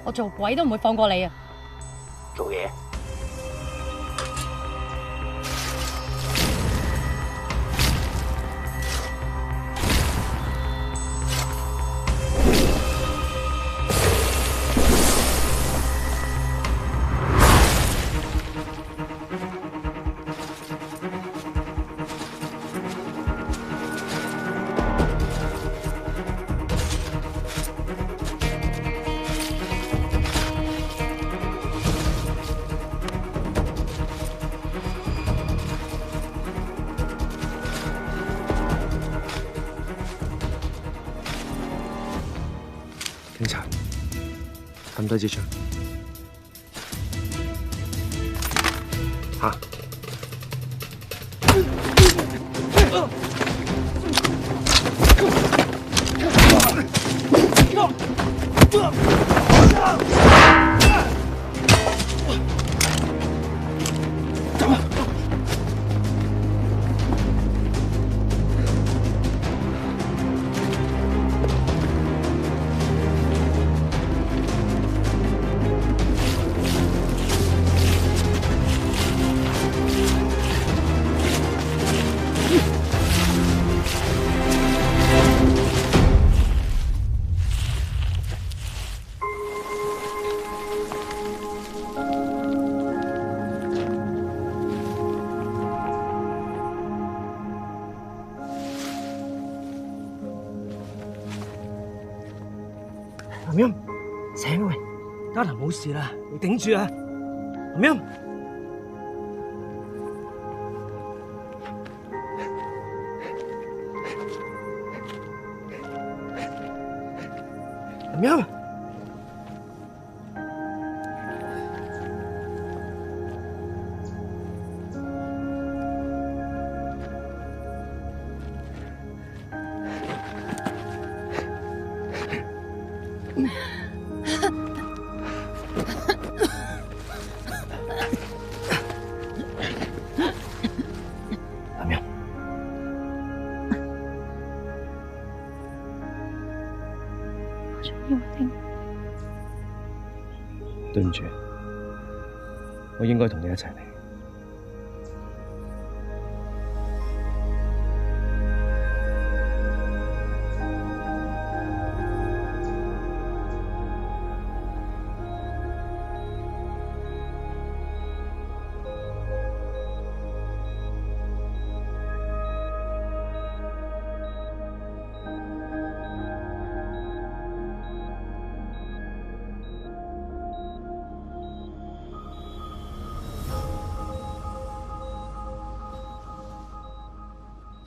我做鬼都唔會放過你啊！做嘢。警察，咁多支槍，嚇！林音，醒喂，嘉棠冇事啦，你頂住啊！林音，林音，對唔住，我應該同你一齊嚟。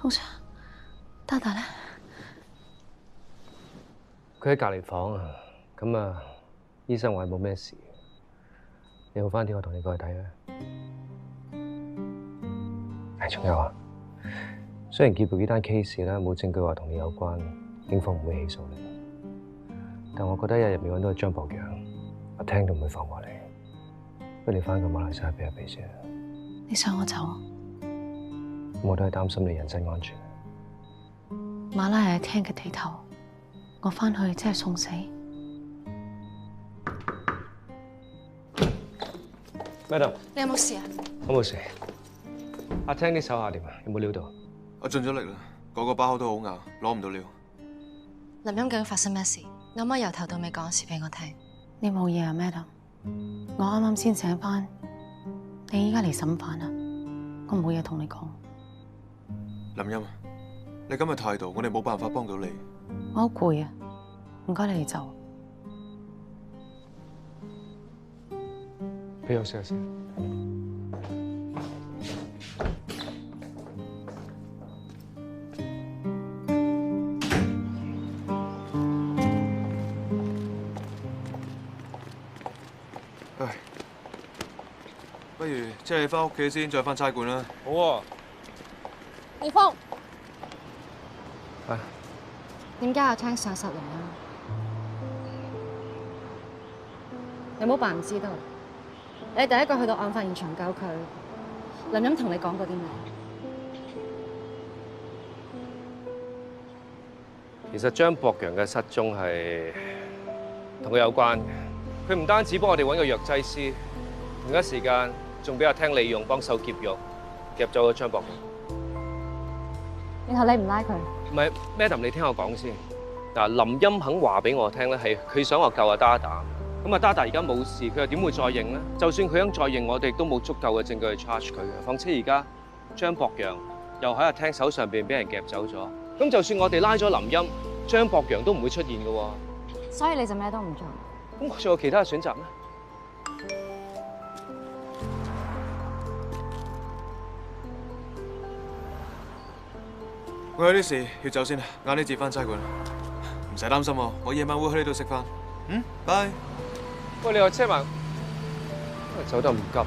通常，大大咧，佢喺隔離房啊，咁啊，醫生話冇咩事。你好翻啲，我同你過去睇啦。仲有啊，雖然劫捕呢單 case 咧冇證據話同你有關，警方唔會起訴你，但我覺得日入面揾到張博洋，我聽都唔會放過你。不如你翻個馬來西亞避一避先。你想我走？我都係擔心你人身安全。馬拉係廳嘅地頭，我翻去即係送死。Madam，你有冇事啊？我冇事。阿聽啲手下點啊？有冇料到？我盡咗力啦，個包都好硬，攞唔到料。林音究竟發生咩事？你可唔可以由頭到尾講一次俾我聽？你冇嘢啊，Madam？我啱啱先醒翻，你依家嚟審犯啊？我冇嘢同你講。林音，你咁嘅態度，我哋冇辦法幫到你。我好攰啊，唔該你哋走。俾我試下先。唉，不如即係你翻屋企先，再翻差館啦。好啊。葉峰，啊，點解阿聽想殺林音？你唔好扮唔知道。你第一個去到案發現場救佢，林音同你講過啲咩？其實張博洋嘅失蹤係同佢有關嘅。佢唔單止幫我哋揾個藥劑師，同一時間仲俾阿聽利用幫手劫獄，夾走咗張博洋。然後你唔拉佢？唔係 ，Madam， 你聽我講先。嗱，林欽肯話俾我聽咧，係佢想我救阿 Dada。咁阿 Dada 而家冇事，佢又點會再認咧？就算佢肯再認，我哋亦都冇足夠嘅證據去 charge 佢嘅。況且而家張博洋又喺阿聽手上邊俾人夾走咗。咁就算我哋拉咗林欽，張博洋都唔會出現嘅喎。所以你就咩都唔做？咁我仲有其他嘅選擇咩？我有啲事要走先啦，晏啲接翻差館。唔使擔心喎，我夜晚會去呢度食飯。拜。喂，你話車埋，走得唔急。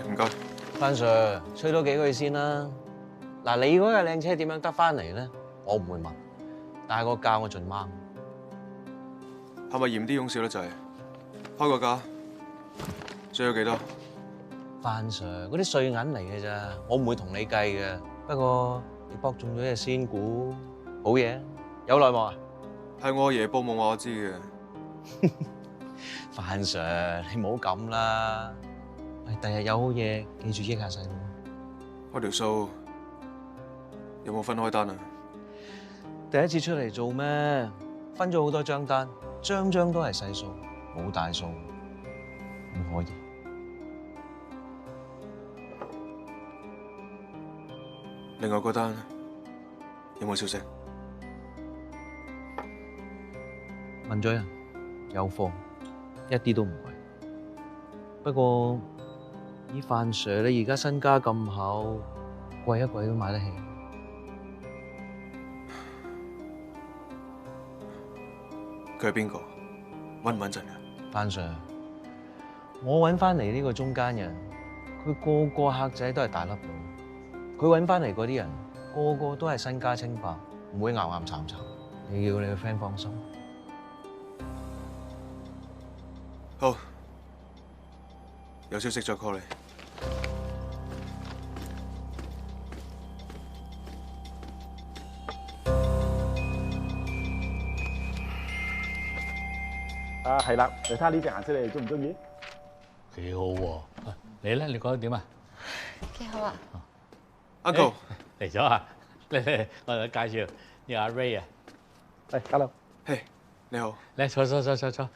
唔該。范 Sir， 吹多幾句先啦。嗱，你嗰架靚車點樣得翻嚟咧？我唔會問，但係個價我盡掹。係咪嫌啲佣少得滯？開個價，需要幾多？范 Sir， 嗰啲碎銀嚟嘅咋，我唔會同你計嘅。不過你博中咗隻仙股，好嘢，有內幕啊？係我阿爺報夢話我知嘅。范 Sir， 你唔好咁啦。喂，第日有好嘢，記住益下細佬。我條數有冇分開單啊？第一次出嚟做咩？分咗好多張單，張張都係細數，冇大數，唔可以。另外嗰單有冇消息？問咗人，有貨，一啲都唔貴。不過依范 Sir 你而家身家咁厚，貴一貴都買得起。佢係邊個？穩唔穩陣啊？范 Sir， 我揾翻嚟呢個中間人，佢個個客仔都係大粒佬，佢揾翻嚟嗰啲人個個都係身家清白，唔會岩岩慘慘。你要你個 friend 放心。好，有消息再 call 你。啊，係啦，你睇下呢隻顏色，你哋中唔中意？幾好喎！你咧，你覺得點啊？幾好啊 Uncle 嚟咗啊！嚟，我嚟介紹呢個阿 Ray 啊。係，hello。嘿，你好。嚟坐。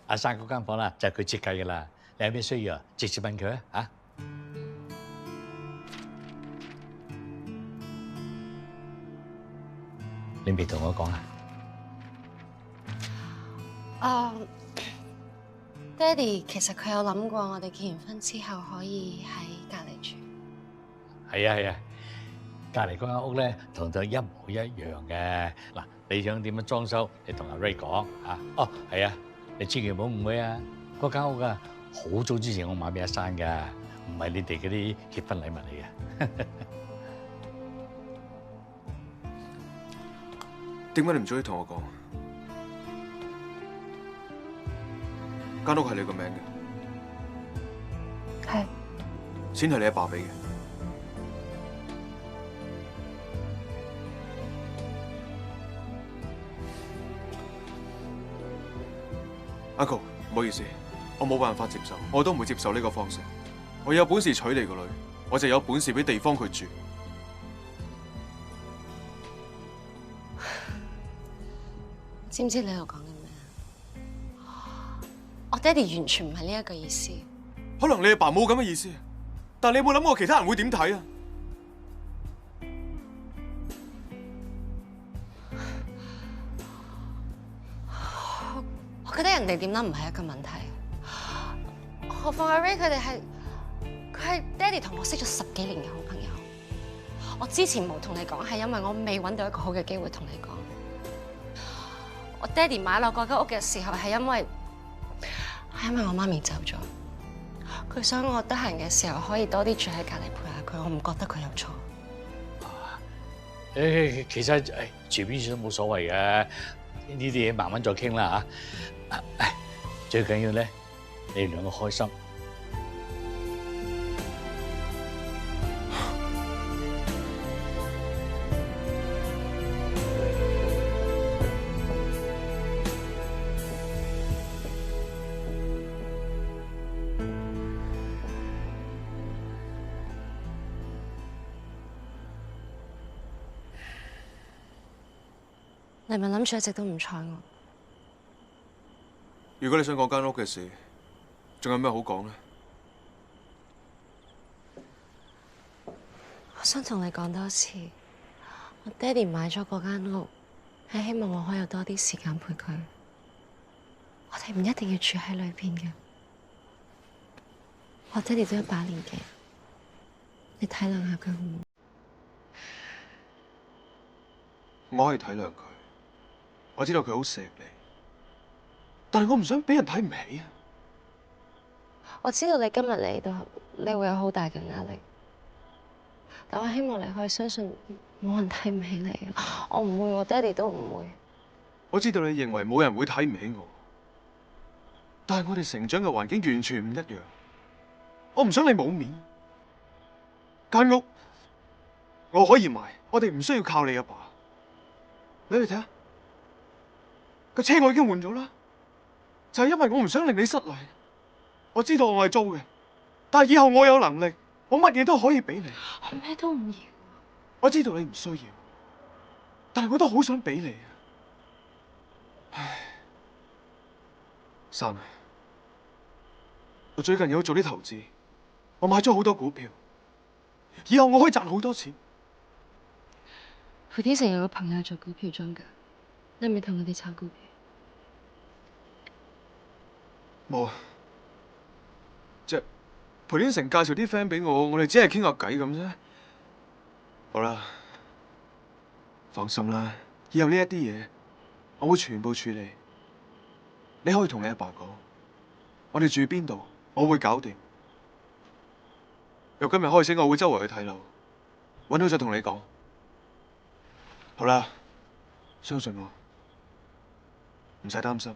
阿生嗰間房啦，就係佢設計嘅啦。你有咩需要啊？直接問佢啊！嚇。你未同我講啊？爹哋其實佢有諗過，我哋結完婚之後可以喺隔離住。係啊，隔離嗰間屋咧，同佢一模一樣嘅。嗱，你想點樣裝修，你同阿 Ray 講啊。哦，係啊。你千祈唔好誤會啊！嗰間屋啊，好早之前我買俾阿生㗎，唔係你哋嗰啲結婚禮物嚟嘅。點解你唔早啲同我講？間屋係你個名嘅，係。錢係你阿爸俾嘅。Uncle， 唔好意思，我冇辦法接受，我都唔會接受呢個方式。我有本事娶你個女，我就有本事俾地方佢住。知唔知你喺度講緊咩？我爹哋完全唔係呢一個意思。可能你阿爸冇咁嘅意思，但你有冇諗過其他人會點睇啊？我覺得人哋點諗唔係一個問題，何況阿 Ray 佢係爹哋同我識咗10幾年嘅好朋友。我之前冇同你講，係因為我未揾到一個好嘅機會同你講。我爹哋買落嗰間屋嘅時候，係因為係因為我媽咪走咗，佢想我得閒嘅時候可以多啲住喺隔離陪下佢，我唔覺得佢有錯。其實住邊處都冇所謂嘅，呢啲嘢慢慢再傾啦嚇。最緊要咧，你哋兩個開心。你咪諗住一直都唔睬我？如果你想講間屋嘅事，仲有咩好講咧？我想同你講多次，我爹哋買咗嗰間屋，係希望我可以有多啲時間陪佢。我哋唔一定要住喺裏邊嘅。我爹哋都一把年紀，你體諒下佢好唔好？我可以體諒佢，我知道佢好錫你，但係我唔想俾人睇唔起啊！我知道你今日嚟到，你會有好大嘅壓力，但我希望你可以相信冇人睇唔起你。我唔會，我爹哋都唔會。我知道你認為冇人會睇唔起我，但係我哋成長嘅環境完全唔一樣。我唔想你冇面。間屋我可以賣，我哋唔需要靠你阿爸。你哋睇下，個車我已經換咗啦，就係因為我唔想令你失禮。我知道我係租嘅，但係以後我有能力，我乜嘢都可以俾你。我咩都唔要。我知道你唔需要，但係我都好想俾你。唉，珊，我最近有做啲投資，我買咗好多股票，以後我可以賺好多錢。培天成有個朋友做股票莊㗎，你係咪同佢哋炒股票？冇啊，即係培天成介紹啲 friend 俾我，我哋只係傾下偈咁啫。好啦，放心啦，以後呢一啲嘢我會全部處理。你可以同你阿爸講，我哋住邊度，我會搞掂。由今日開始，我會周圍去睇樓，揾到再同你講。好啦，相信我，唔使擔心。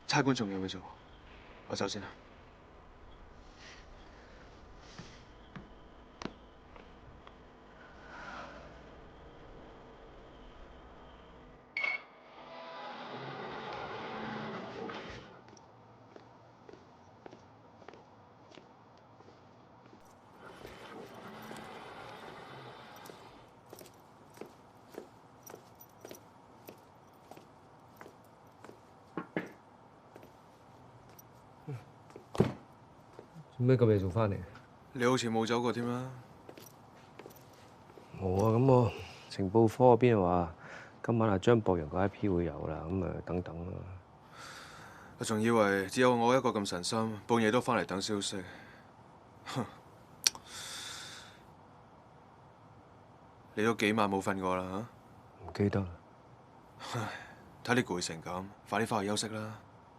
差館仲有嘢做，我走先啦。做咩咁夜仲翻嚟？你好似冇走過添啦。冇啊，咁我情報科嗰邊話今晚張博洋嗰一批會有啦，咁等等啦。我仲以為只有我一個咁神心，半夜都翻嚟等消息。哼！你都幾晚冇瞓過啦嚇？唔記得啦。唉，睇你攰成咁，快啲翻去休息啦。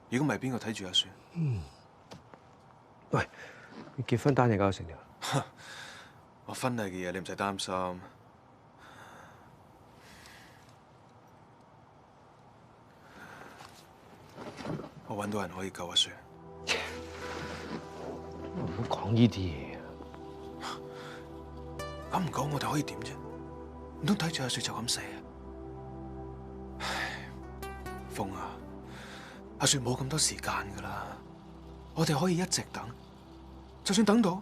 如果唔係，邊個睇住阿雪？喂，你結婚單嘢搞成點？我婚禮嘅嘢你唔使擔心。我揾到人可以救阿雪。唔好講呢啲嘢啊！咁唔講我哋可以點啫？唔通睇住阿雪就咁死啊？唉，風啊，阿雪冇咁多時間㗎啦，我哋可以一直等，就算等到，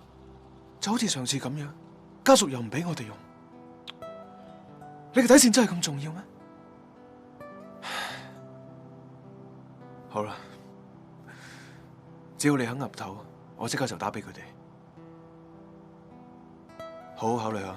就好似上次咁樣，家屬又唔俾我哋用，你嘅底線真係咁重要咩？好啦，只要你肯岌頭，我即刻就打俾佢哋，好好考慮下。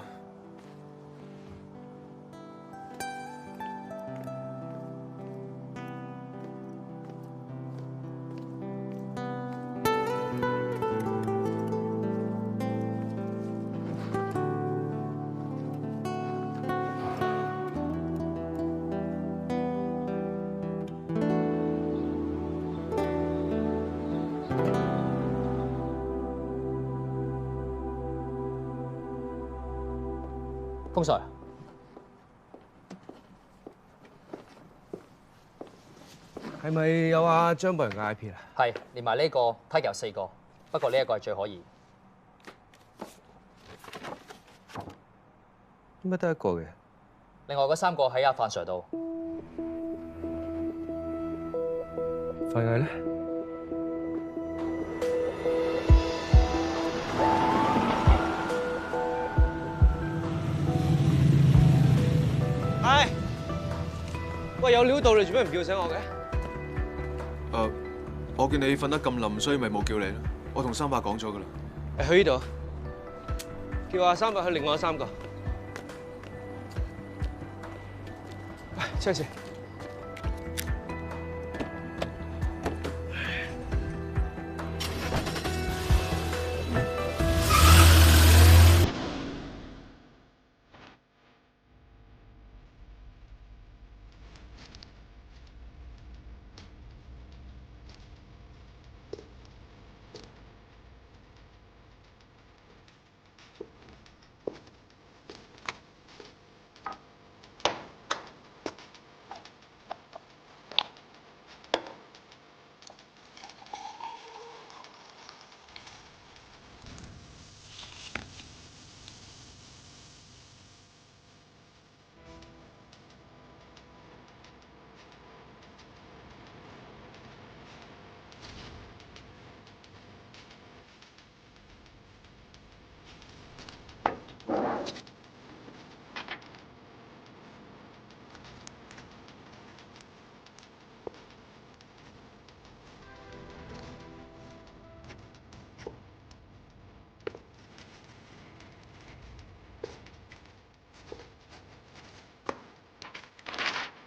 通 Sir， 係咪有阿張博仁嘅 IP 啊？係連埋呢個 Tiger 有4個，不過呢一個係最可疑。點解得一個嘅？另外嗰3個喺阿范 Sir 度。范毅咧？係。喂，有料到你做咩唔叫醒我嘅？我見你瞓得咁冧，所以咪冇叫你咯。我同三伯講咗噶啦。去呢度，叫阿三伯去另外3個。喂，出去。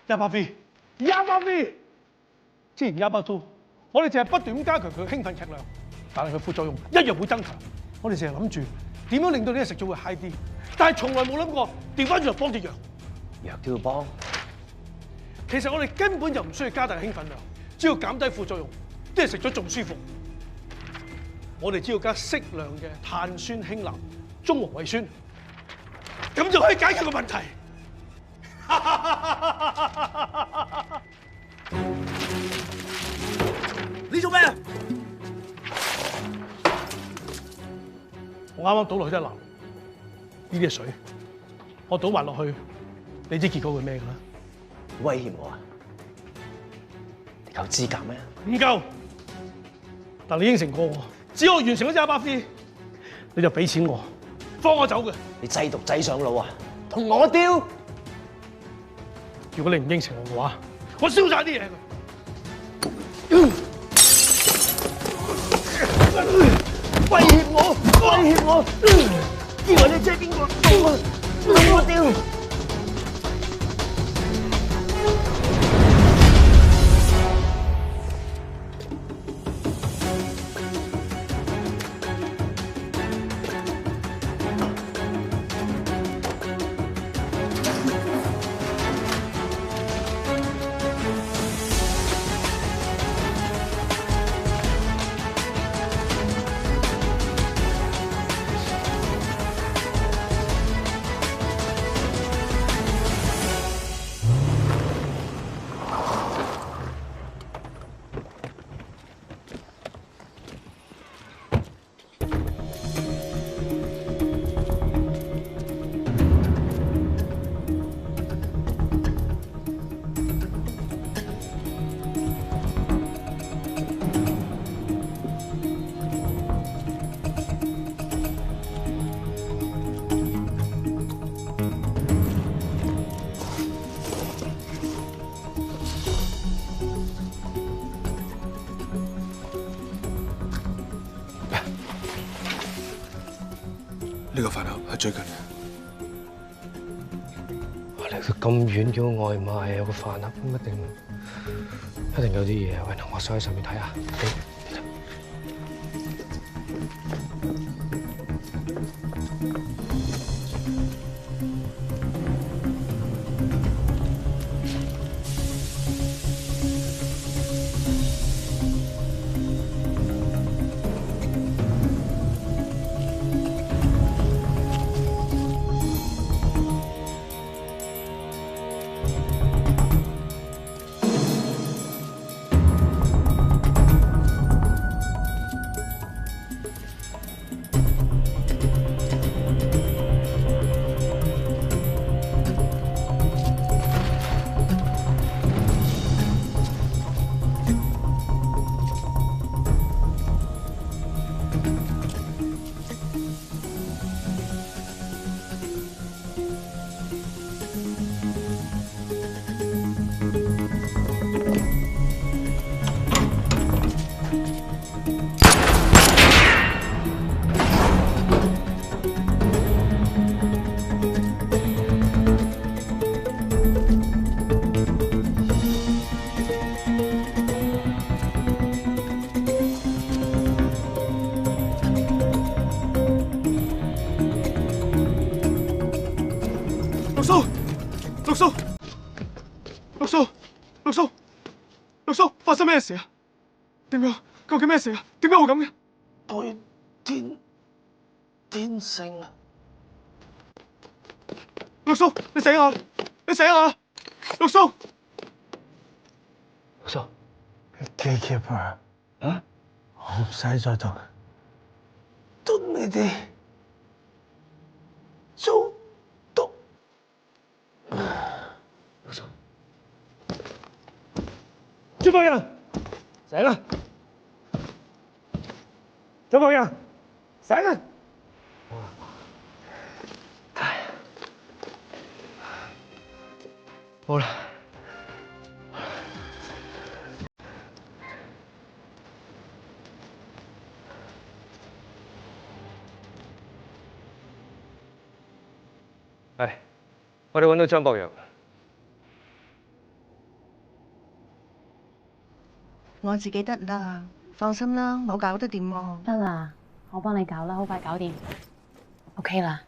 100V，之前100V，我哋淨係不斷咁加強佢嘅興奮劇量，但係佢副作用一樣會增強。我哋淨係諗住點樣令到呢個食咗會 high 啲，但係從來冇諗過調翻轉嚟幫隻藥。藥都要幫？其實我哋根本就唔需要加大興奮量，只要減低副作用，啲人食咗仲舒服。我哋只要加適量嘅碳酸氫鈉中和胃酸，咁就可以解決個問題。你做咩啊？我啱啱倒落去一籃，呢啲係水，我倒埋落去，你知結果會咩㗎啦？威脅我啊？有資格咩？唔夠，但你應承過我，只要我完成咗100V，你就俾錢我，放我走嘅。你製毒仔上腦啊？同我丟？如果你唔應承我嘅話，我燒晒啲嘢。威脅我！威脅我！以為你知係邊個？同我丟！呢個飯盒係最近嘅。我嚟到咁遠叫外賣，有個飯盒咁一定有啲嘢。喂，我上去上面睇下。叔，六叔，六叔，六叔，發生咩事啊？點解？究竟咩事啊？點解會咁嘅？對天性。六叔，你醒下！你醒下！六叔，六叔，記住啊！啊，我唔使再同你哋做毒。六叔，張博人，醒啦！張博人，醒啦！好啦。係，我哋揾到張博洋。我自己得啦，放心啦，我搞得掂喎。得啦，我幫你搞啦，好快搞掂。OK 啦。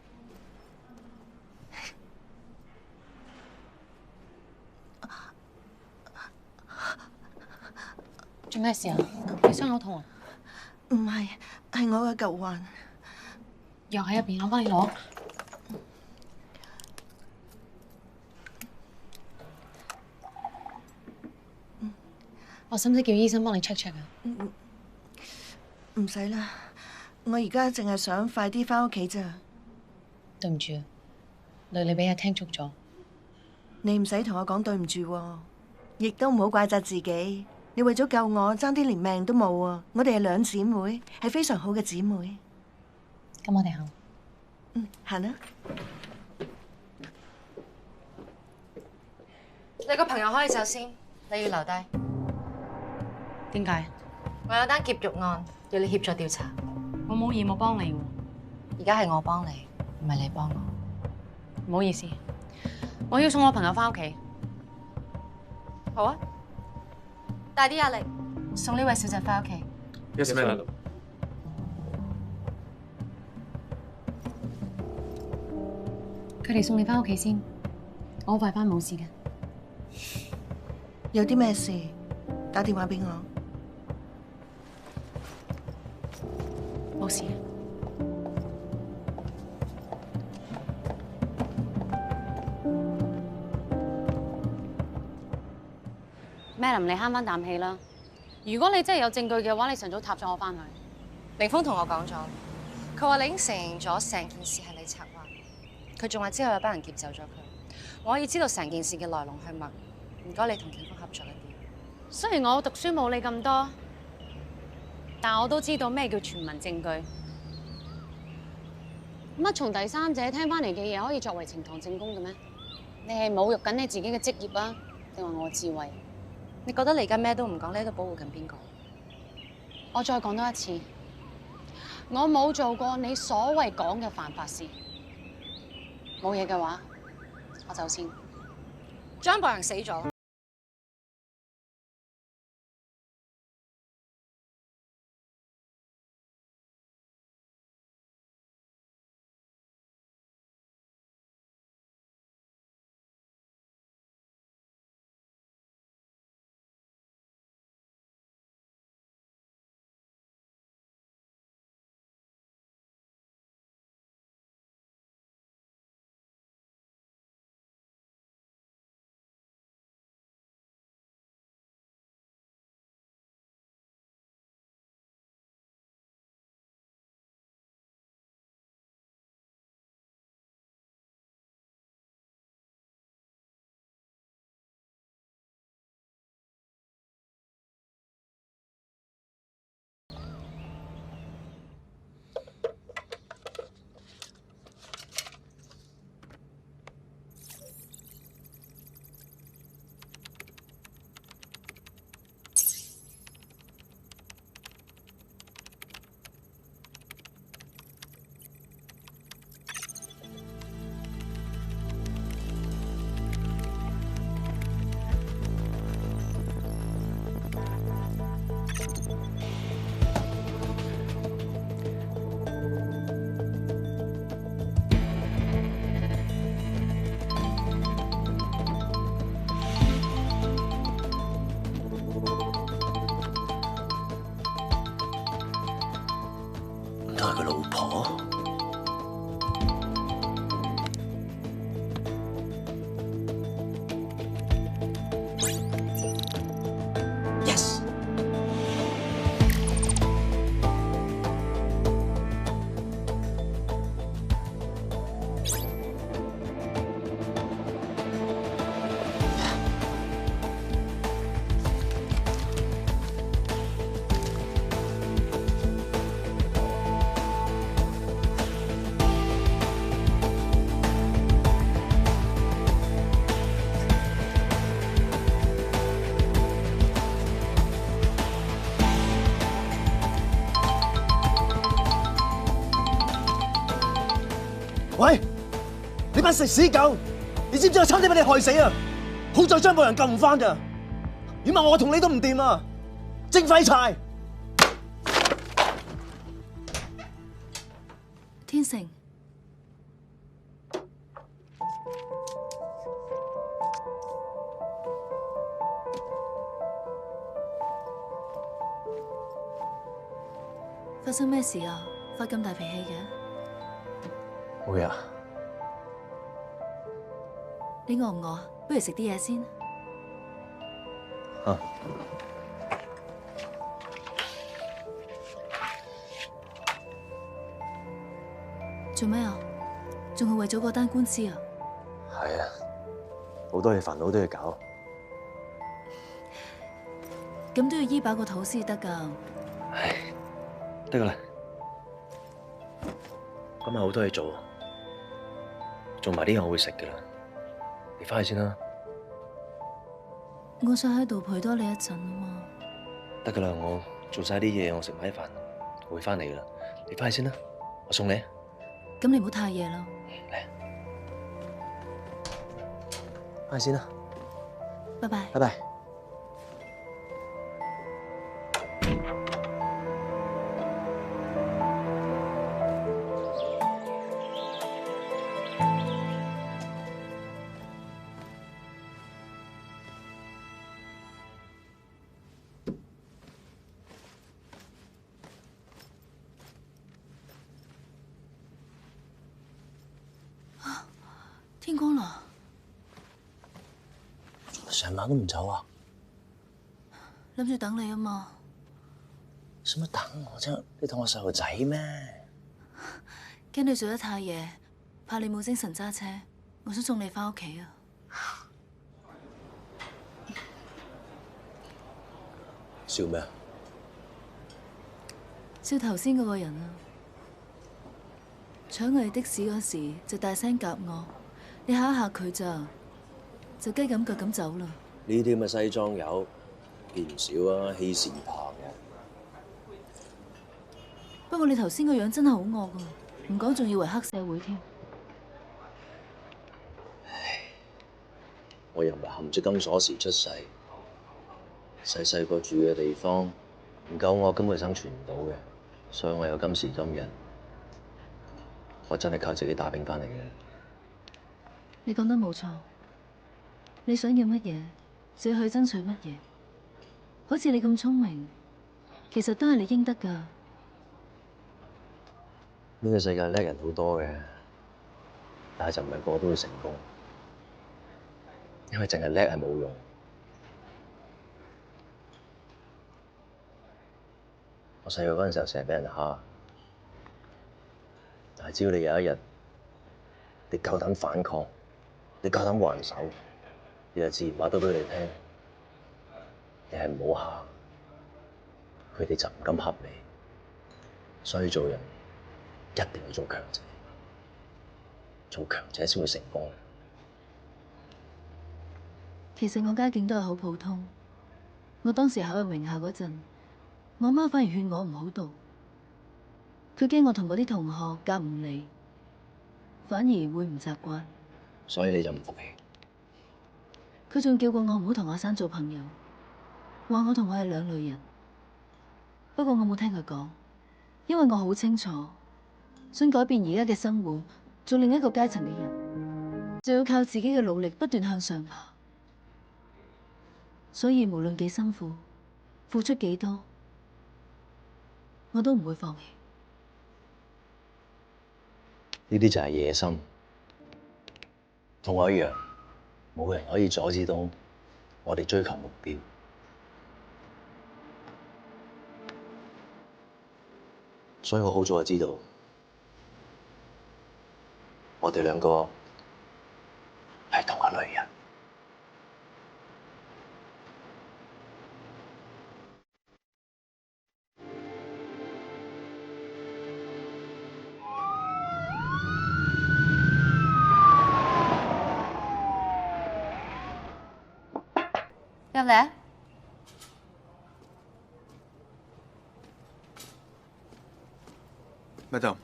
做咩事啊？你傷口痛啊？唔係，係我嘅舊患。藥喺入邊，我幫你攞。我使唔使叫醫生幫你 check check 啊？唔使啦，我而家淨係想快啲返屋企咋。對唔住，累你俾阿聽捉咗。你唔使同我講對唔住喎，亦都唔好怪責自己。你為咗救我，爭啲連命都冇啊！我哋係兩姊妹，係非常好嘅姊妹。咁我哋行。行啦。你個朋友可以走先，你要留低。點解？我有單劫獄案要你協助調查。我冇義務幫你喎。而家係我幫你，唔係你幫我。唔好意思，我要送我朋友返屋企。好啊，大啲壓力，送呢位小姐返屋企。Yes, ma'am。佢哋送你返屋企先，我好快返，冇事嘅。有啲咩事，打電話俾我。冇事。Madam， 你慳翻啖氣啦。如果你真係有證據嘅話，你晨早塔咗我翻去。凌峰同我講咗，佢話你已經承認咗成件事係你策劃。佢仲話之後有班人劫走咗佢。我可以知道成件事嘅來龍去脈。唔該，你同警方合作一啲。雖然我讀書冇你咁多，但我都知道咩叫傳聞證據。乜從第三者聽翻嚟嘅嘢可以作為呈堂證供嘅咩？你係侮辱緊你自己嘅職業啊，定話我嘅智慧？你覺得你而家咩都唔講，你喺度保護緊邊個？我再講多一次，我冇做過你所謂講嘅犯法事。冇嘢嘅話，我走先。張博洋死咗。我。Yes。喂，你班食屎狗！你知唔知我差啲俾你害死啊？好在張保仁救唔翻咋，如果唔係我同你都唔掂啊！蒸廢柴！天成，發生咩事啊？發咁大脾氣嘅？冇嘢啊。你餓唔餓啊？不如食啲嘢先。啊。做咩啊？仲係為咗嗰單官司啊？係啊，好多嘢煩惱都要搞。咁都要醫飽個肚先得㗎。唉，得㗎啦。今日好多嘢做，做埋啲嘢我會食㗎啦。你返去先啦。我想喺度陪多你一陣啊嘛。得㗎啦，我做晒啲嘢，我食埋啲飯，我會返嚟㗎啦。你返去先啦，我送你。咁你唔好太夜啦。嚟，返去先啦。拜拜。拜拜。天光啦，成晚都唔走啊？諗住等你啊嘛。使乜等我啫？你當我細路仔咩？驚你睡得太夜，怕你冇精神揸車，我想送你返屋企啊。笑咩啊？笑頭先嗰個人啊，搶我哋的士嗰時就大聲夾我。你嚇一嚇佢咋，就雞咁腳咁走啦。呢啲咁嘅西裝友見唔少啊，欺善怕惡嘅。不過你頭先個樣真係好惡噶，唔講仲以為黑社會添。唉，我又唔係含住金鎖匙出世，細個住嘅地方唔夠我根本生存唔到嘅，所以我有今時今日，我真係靠自己打拼翻嚟嘅。你講得冇錯，你想要乜嘢，就要去爭取乜嘢。好似你咁聰明，其實都係你應得㗎。呢個世界叻人好多嘅，但係就唔係個個都會成功，因為淨係叻係冇用。我細個嗰陣時候成日俾人蝦，但係只要你有一日你夠膽反抗，你夠膽還手，你就自然話到俾佢哋聽，你係唔好蝦，佢哋就唔敢恰你。所以做人一定要做強者，做強者先會成功。其實我家境都係好普通。我當時考入名校嗰陣，我媽反而勸我唔好讀，佢驚我同嗰啲同學夾唔嚟，反而會唔習慣。所以你就唔服氣。佢仲叫過我唔好同阿生做朋友，話我同佢係兩類人。不過我冇聽佢講，因為我好清楚，想改變而家嘅生活，做另一個階層嘅人，就要靠自己嘅努力不斷向上爬。所以無論幾辛苦，付出幾多，我都唔會放棄。呢啲就係野心，同我一樣，冇人可以阻止到我哋追求目標。所以我好早就知道，我哋兩個係同一類人。入嚟啊！Madam，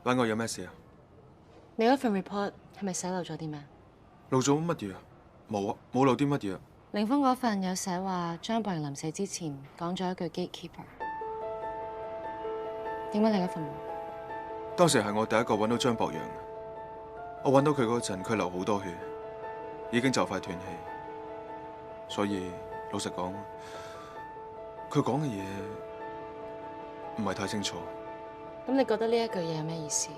揾我有咩事啊？你嗰份 report 係咪寫漏咗啲咩？漏咗乜嘢啊？冇啊，冇漏啲乜嘢啊。凌峰嗰份有寫話張博洋臨死之前講咗一句 gatekeeper， 點解你嗰份冇？當時係我第一個揾到張博洋，我揾到佢嗰陣，佢流好多血，已經就快斷氣，所以老實講，佢講嘅嘢唔係太清楚。咁你覺得呢一句嘢有咩意思？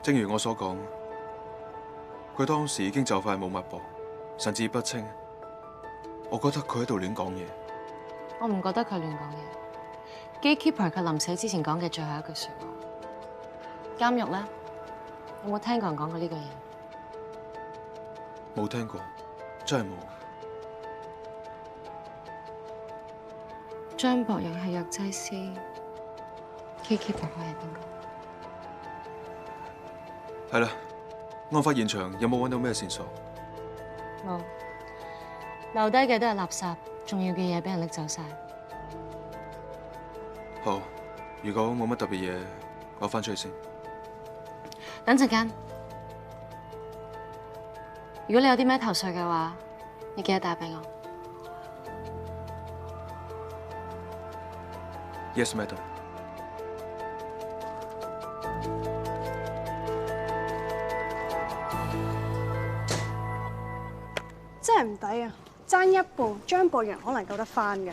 正如我所講，佢當時已經就快冇脈搏，神志不清。我覺得佢喺度亂講嘢。我唔覺得佢亂講嘢。Gatekeeper 佢臨死之前講嘅最後一句説話。監獄咧，有冇聽過人講過呢句嘢？冇聽過，真係冇。張博洋係藥劑師。Gatekeeper 係邊個？係啦，案發現場有冇揾到咩線索？冇，留低嘅都係垃圾，重要嘅嘢俾人拎走晒。好，如果冇乜特別嘢，我返出去先。等陣間，如果你有啲咩頭緒嘅話，你記得打俾我。Yes, madam。真係唔抵啊！爭一步，張博洋可能救得翻嘅。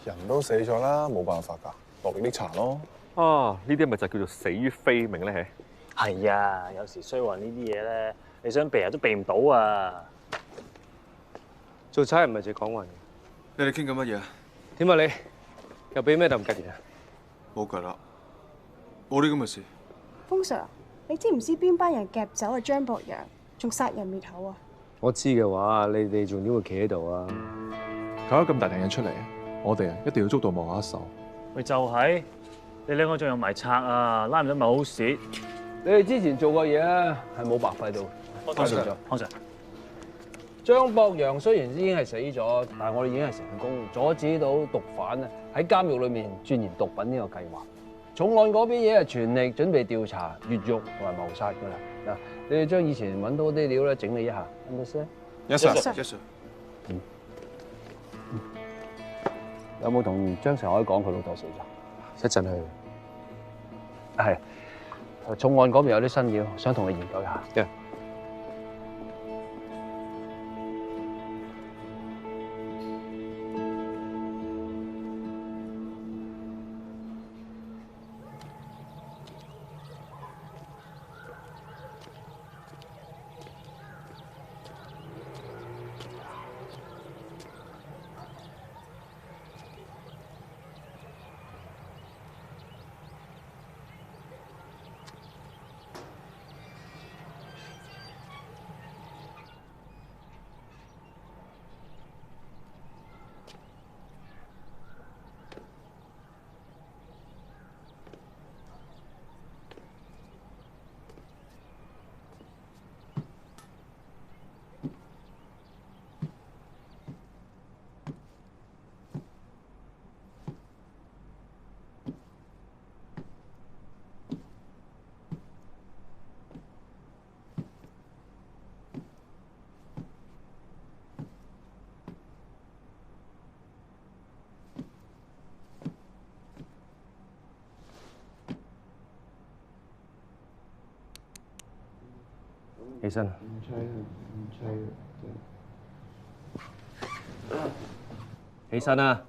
人都死咗啦，冇辦法㗎，落力啲查咯。啊，呢啲咪就叫做死於非命咧？係啊，有時衰運呢啲嘢咧，你想避都避唔到啊！做差人唔係淨係講運嘅。你哋傾緊乜嘢啊？點啊你？又俾咩咁吉嘢啊？冇㗎啦，冇啲咁嘅事。風 Sir， 你知唔知邊班人夾走啊張博洋，仲殺人滅口啊？我知嘅話，你哋仲點會企喺度啊？搞咗咁大訂嘢出嚟，我哋一定要捉到幕後一手。咪就係，你兩個仲有埋賊啊，拉唔到咪好事。你哋之前做過嘢啊，係冇白費到。康 Sir， 張博洋雖然已經係死咗，但係我哋已經係成功阻止到毒販啊喺監獄裏面鑽研毒品呢個計劃。重案嗰邊嘢係全力準備調查越獄同埋謀殺㗎啦。嗱，你哋將以前揾到啲料咧整理一下，得唔得先？Yes sir，Yes sir。有冇同張成海講佢老豆死咗？一陣去。係。重案嗰邊有啲新料，想同佢研究一下。起身。起身啊！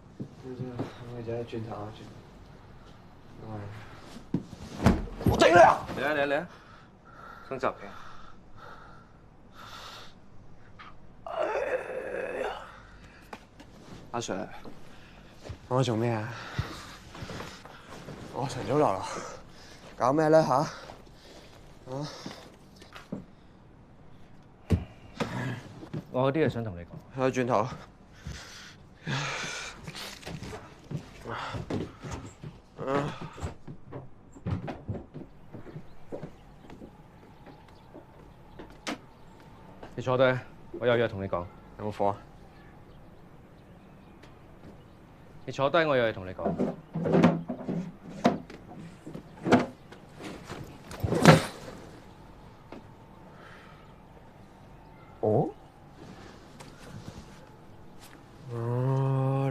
喂！你啊！嚟啊！想集嘅。阿 Sir， 我做咩啊？我晨早流流，搞咩咧吓？我有啲嘢想同你講。去轉頭。你坐低，我有嘢同你講。有冇火啊？你坐低，我有嘢同你講。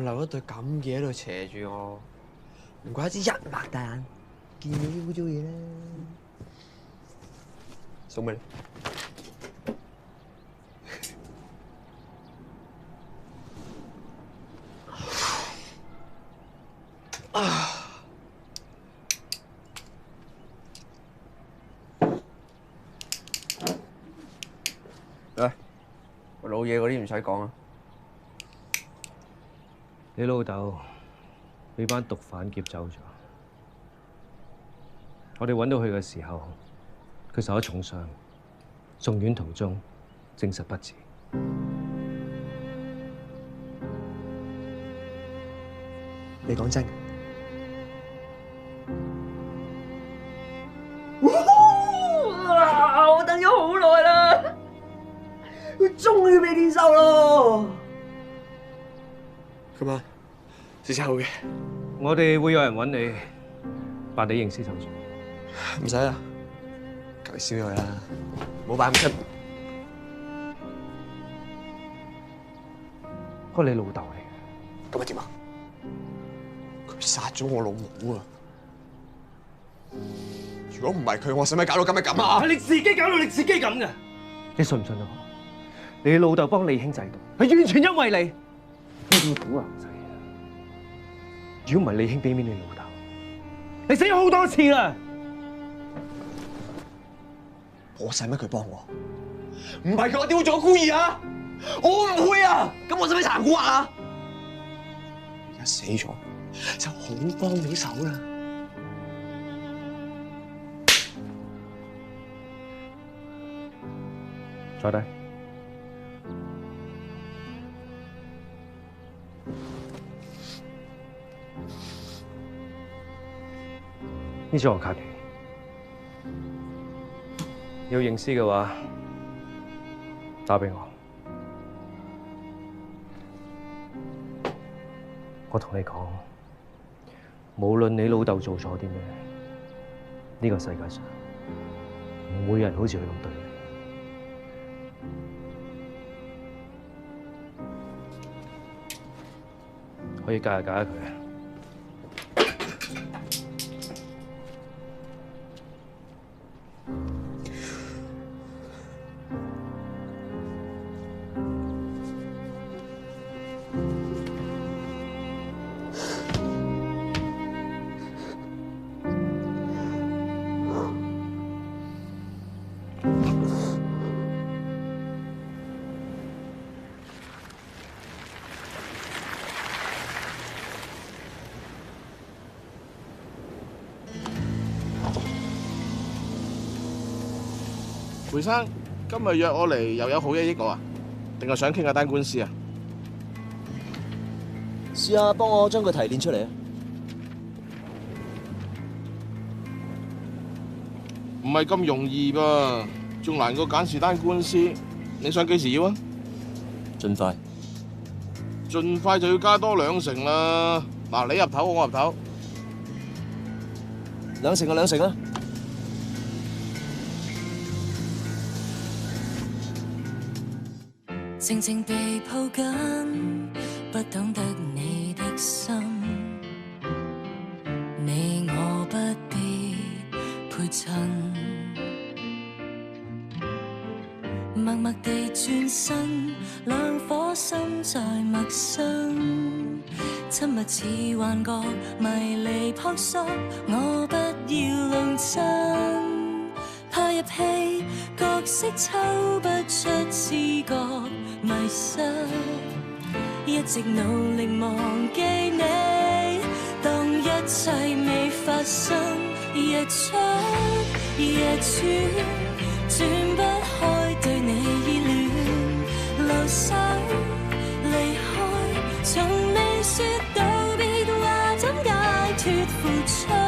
留一對咁嘅喺度斜住我，唔怪之一擘大眼見到啲污糟嘢啦。送俾你。喂，我老嘢嗰啲唔使講啊。你老豆俾班毒販劫走咗，我哋揾到佢嘅時候，佢受咗重傷，送院途中證實不治。你講真？我等咗好耐啦，佢終於俾天收咯。今晚先收嘅，我哋會有人揾你辦理刑事手續。唔使啦，求你燒咗佢啦，冇辦咁出。嗰個你老豆嚟嘅，咁咪點啊？佢殺咗我老母啊！如果唔係佢，我使唔使搞到今日咁啊？係你自己搞到你自己咁嘅。你信唔信啊？你老豆幫李兄制度，係完全因為你。你個賭啊仔！如果唔係李兄俾面你老豆，你死咗好多次啦！我使乜佢幫我？唔係佢，我點會做孤兒啊？我唔會啊！咁我使唔使殘酷啊？而家死咗就好幫到手啦。坐低。呢張我卡片，要認屍嘅話，打俾我。我同你講，無論你老豆做錯啲咩，呢個世界上唔會有人好似佢咁對你。可以戒下佢。梅生，今日約我嚟又有好嘢益我啊？定係想傾下單官司啊？試下幫我將佢提煉出嚟啊！唔係咁容易噃，仲難過簡氏單官司。你想幾時要啊？盡快。盡快就要加多2成啦。嗱，你入頭，我入頭。2成就2成啦。靜靜地抱緊，不懂得你的心，你我不必陪襯，默默地轉身，兩顆心在陌生，親密似幻覺，迷離撲朔，我不要弄真。色抽不出知覺迷失，一直努力忘記你，當一切未發生，日出夜轉，轉不開對你依戀，留守離開，從未說道別，話怎解脫付出。